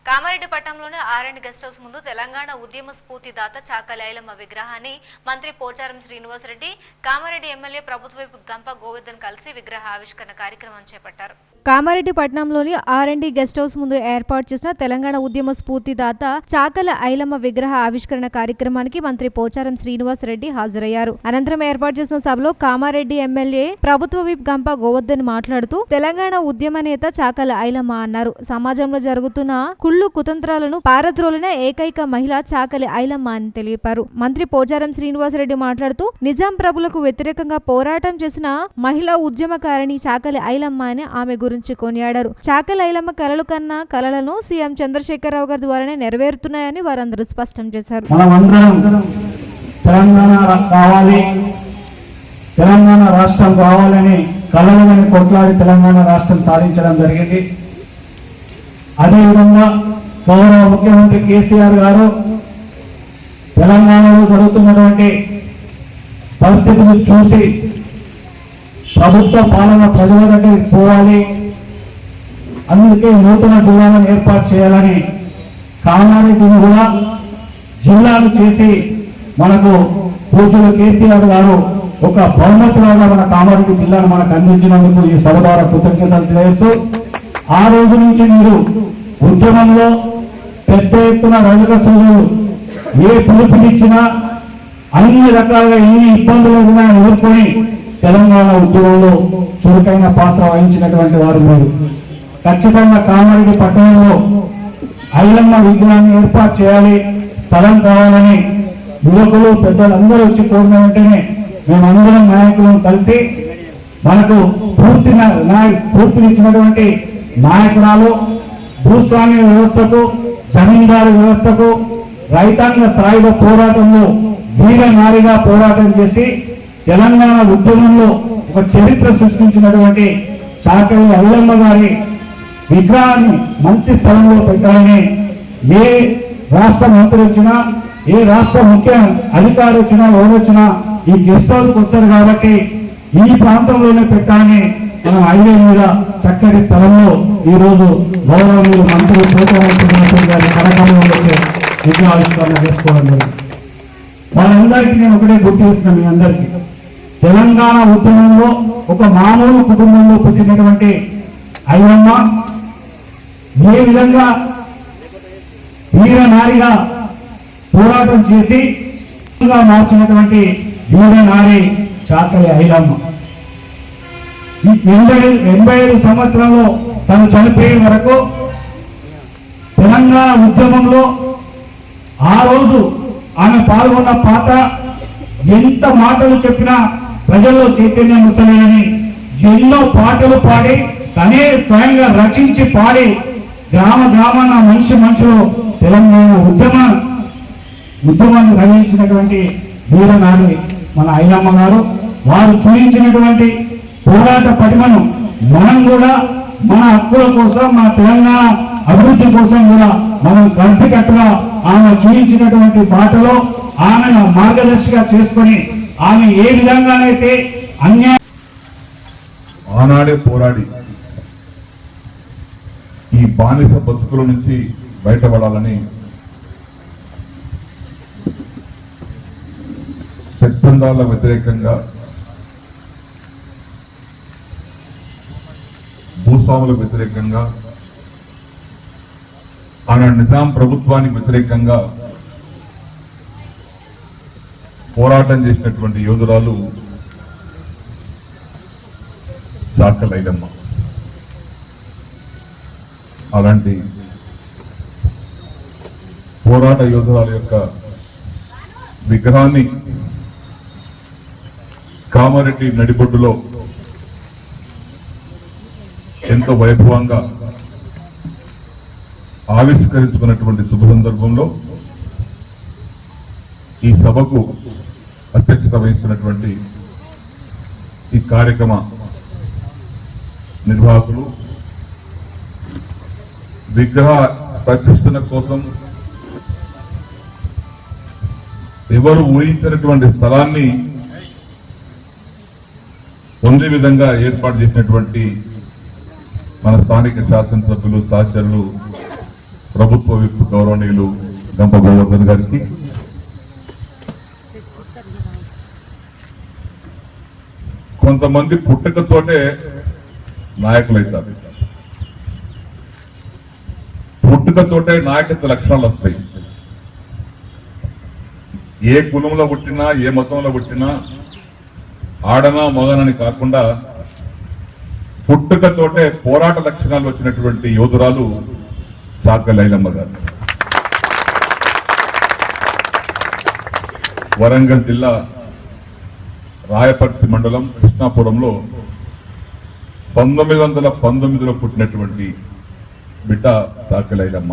కామారెడ్డి పట్టణంలోని ఆర్ఎండ్ guest house ముందు తెలంగాణ ఉద్యమ స్ఫూర్తిదాత చాకలి ఐలమ్మ విగ్రహాన్ని మంత్రి పోచారం శ్రీనివాసరెడ్డి, కామారెడ్డి ఎమ్మెల్యే ప్రభుత్వ గంప గోవర్ధన్ కలిసి విగ్రహ ఆవిష్కరణ కార్యక్రమం చేపట్టారు. కామారెడ్డి పట్టణంలోని ఆర్ఎండ్ గెస్ట్ హౌస్ ముందు ఏర్పాటు చేసిన తెలంగాణ ఉద్యమ స్ఫూర్తిదాత చాకలి ఐలమ్మ విగ్రహ ఆవిష్కరణ కార్యక్రమానికి మంత్రి పోచారం శ్రీనివాసరెడ్డి హాజరయ్యారు. అనంతరం ఏర్పాటు చేసిన సభలో కామారెడ్డి ఎమ్మెల్యే ప్రభుత్వ విప్ గంప గోవర్ధన్ మాట్లాడుతూ తెలంగాణ ఉద్యమ నేత చాకలి ఐలమ్మ అన్నారు. సమాజంలో జరుగుతున్న కుళ్ళు కుతంత్రాలను పారద్రోలిన ఏకైక మహిళ చాకలి ఐలమ్మ అని తెలిపారు. మంత్రి పోచారం శ్రీనివాసరెడ్డి మాట్లాడుతూ నిజాం ప్రభులకు వ్యతిరేకంగా పోరాటం చేసిన మహిళా ఉద్యమకారిణి చాకలి ఐలమ్మ అని ఆమె గురించి కొనియాడారు. చాకలి ఐలమ్మ కలలు కన్నా కలలను సీఎం చంద్రశేఖరరావు గారి ద్వారానే నెరవేరుతున్నాయని వారందరూ స్పష్టం చేశారు. తెలంగాణ రాష్ట్రం కావాలని కలలని కొట్లాడి తెలంగాణ రాష్ట్రం సాధించడం జరిగింది. అదేవిధంగా గౌరవ ముఖ్యమంత్రి కేసీఆర్ గారు తెలంగాణలో జరుగుతున్నటువంటి పరిస్థితులు చూసి ప్రభుత్వ పాలన ప్రజల దగ్గరికి పోవాలి, అందుకే నూతన జిల్లాలను ఏర్పాటు చేయాలని కామారెడ్డిని కూడా జిల్లాను చేసి మనకు పూజలు కేసీఆర్ గారు ఒక బహుమతిలాగా మన కామారెడ్డి జిల్లాను మనకు అందించినందుకు ఈ సభ ద్వారా కృతజ్ఞతలు తెలియజేస్తూ, ఆ రోజు నుంచి మీరు ఉద్యమంలో పెద్ద ఎత్తున రజకసులు ఏ పిలుపునిచ్చినా అన్ని రకాలుగా ఎన్ని ఇబ్బందులు ఉన్నా ఎదుర్కొని తెలంగాణ ఉద్యమంలో చురుకైన పాత్ర వహించినటువంటి వారు మీరు. ఖచ్చితంగా కామారెడ్డి పట్టణంలో ఐలమ్మ విగ్రహాన్ని ఏర్పాటు చేయాలి, స్థలం కావాలని యువకులు పెద్దలందరూ వచ్చి కోరిన వెంటనే మేమందరం నాయకులను కలిసి మనకు పూర్తినిచ్చినటువంటి నాయకురాలు భూస్వామ్య వ్యవస్థకు, జమీందారు వ్యవస్థకు రైతాంగ స్థాయిలో పోరాటంలో వీర నారిగా పోరాటం చేసి తెలంగాణ ఉద్యమంలో ఒక చరిత్ర సృష్టించినటువంటి చాకలి ఐలమ్మ గారి విగ్రహాన్ని మంచి స్థలంలో పెట్టాలని ఏ రాష్ట్ర మంత్రి వచ్చినా, ఏ రాష్ట్ర ముఖ్య అధికారి వచ్చినా, ఎవరు వచ్చినా ఈ గెస్ట్ హౌస్కి వస్తారు కాబట్టి ఈ ప్రాంతంలోనే పెట్టాలని మనం హైవే మీద చక్కటి స్థలంలో ఈ రోజు గౌరవనీయులు మంత్రులు పోతారు గారి కార్యక్రమంలో విగ్రహావిష్కరణ చేసుకోవడం జరిగింది. వాళ్ళందరికీ నేను ఒకటే గుర్తు చేస్తున్నాను, మీ అందరికీ తెలంగాణ ఉద్యమంలో ఒక మామూలు కుటుంబంలో పుట్టినటువంటి ఐలమ్మ ఏ విధంగా వీర నారిగా పోరాటం చేసి మార్చినటువంటి వీర నారి చాకలి ఐలమ్మ. 85 సంవత్సరంలో తను చనిపోయే వరకు తెలంగాణ ఉద్యమంలో ఆ రోజు ఆమె పాల్గొన్న పాత్ర, ఎంత మాటలు చెప్పినా ప్రజల్లో చైతన్యం ఉంటలేదని ఎన్నో పాటలు పాడి తనే స్వయంగా రచించి పాడి గ్రామ గ్రామాన మనుషులు తెలంగాణ ఉద్యమాన్ని రచించినటువంటి వీరనారి మన ఐలమ్మ గారు. వారు చూపించినటువంటి పోరాట పటిమను మనం కూడా మన హక్కుల కోసం, మన తెలంగాణ అభివృద్ధి కోసం కూడా మనం కలిసికట్టుగా ఆమె చూపించినటువంటి బాటలో ఆమెను మార్గదర్శిగా చేసుకొని ఆమె ఏ విధంగానైతే ఆనాడే పోరాడి ఈ బానిస బతుకుల నుంచి బయటపడాలని పెత్తందాల వ్యతిరేకంగా, భూస్వాములకు వ్యతిరేకంగా, ఆనాడు నిజాం ప్రభుత్వానికి వ్యతిరేకంగా పోరాటం చేసినటువంటి యోధురాలు చాకలి ఐలమ్మ. అలాంటి పోరాట యోధురాల యొక్క విగ్రహాన్ని కామారెడ్డి నడిబొడ్డులో ఎంతో వైభవంగా ఆవిష్కరించుకున్నటువంటి శుభ సందర్భంలో ఈ సభకు అధ్యక్షత వహిస్తున్నటువంటి ఈ కార్యక్రమ నిర్వాహకులు, విగ్రహ ప్రతిష్టన కోసం ఎవరు ఊహించినటువంటి స్థలాన్ని పొందే విధంగా ఏర్పాటు చేసినటువంటి మన స్థానిక శాసనసభ్యులు, సహచరులు ప్రభుత్వ విప్ గౌరవనీయులు గంప గోవర్ధన్ గారికి, కొంతమంది పుట్టుకతోటే నాయకులైతారు, పుట్టుకతోటే నాయకత్వ లక్షణాలు వస్తాయి. ఏ కులంలో పుట్టినా ఏ మతంలో పుట్టినా ఆడనా మగనని కాకుండా పుట్టుకతోటే పోరాట లక్షణాలు వచ్చినటువంటి యోధురాలు చాక లైలమ్మ గారు. వరంగల్ జిల్లా రాయపర్తి మండలం కృష్ణాపురంలో 1919లో పుట్టినటువంటి బిడ్డ చాక లైలమ్మ.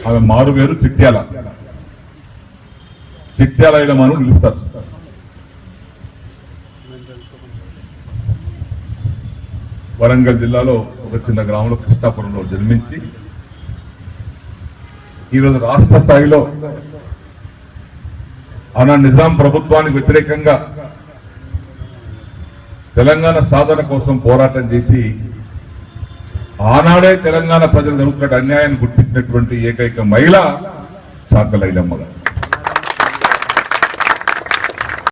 ఆమె మారు వేరు చిట్యాల ఐలమ్మను పిలుస్తారు. వరంగల్ జిల్లాలో ఒక చిన్న గ్రామంలో కృష్ణాపురంలో జన్మించి ఈరోజు రాష్ట్ర స్థాయిలో నిజాం ప్రభుత్వానికి వ్యతిరేకంగా తెలంగాణ సాధన కోసం పోరాటం చేసి ఆనాడే తెలంగాణ ప్రజలు జరుగుతున్న అన్యాయాన్ని గుర్తించినటువంటి ఏకైక మహిళ చాక లైలమ్మ గారు.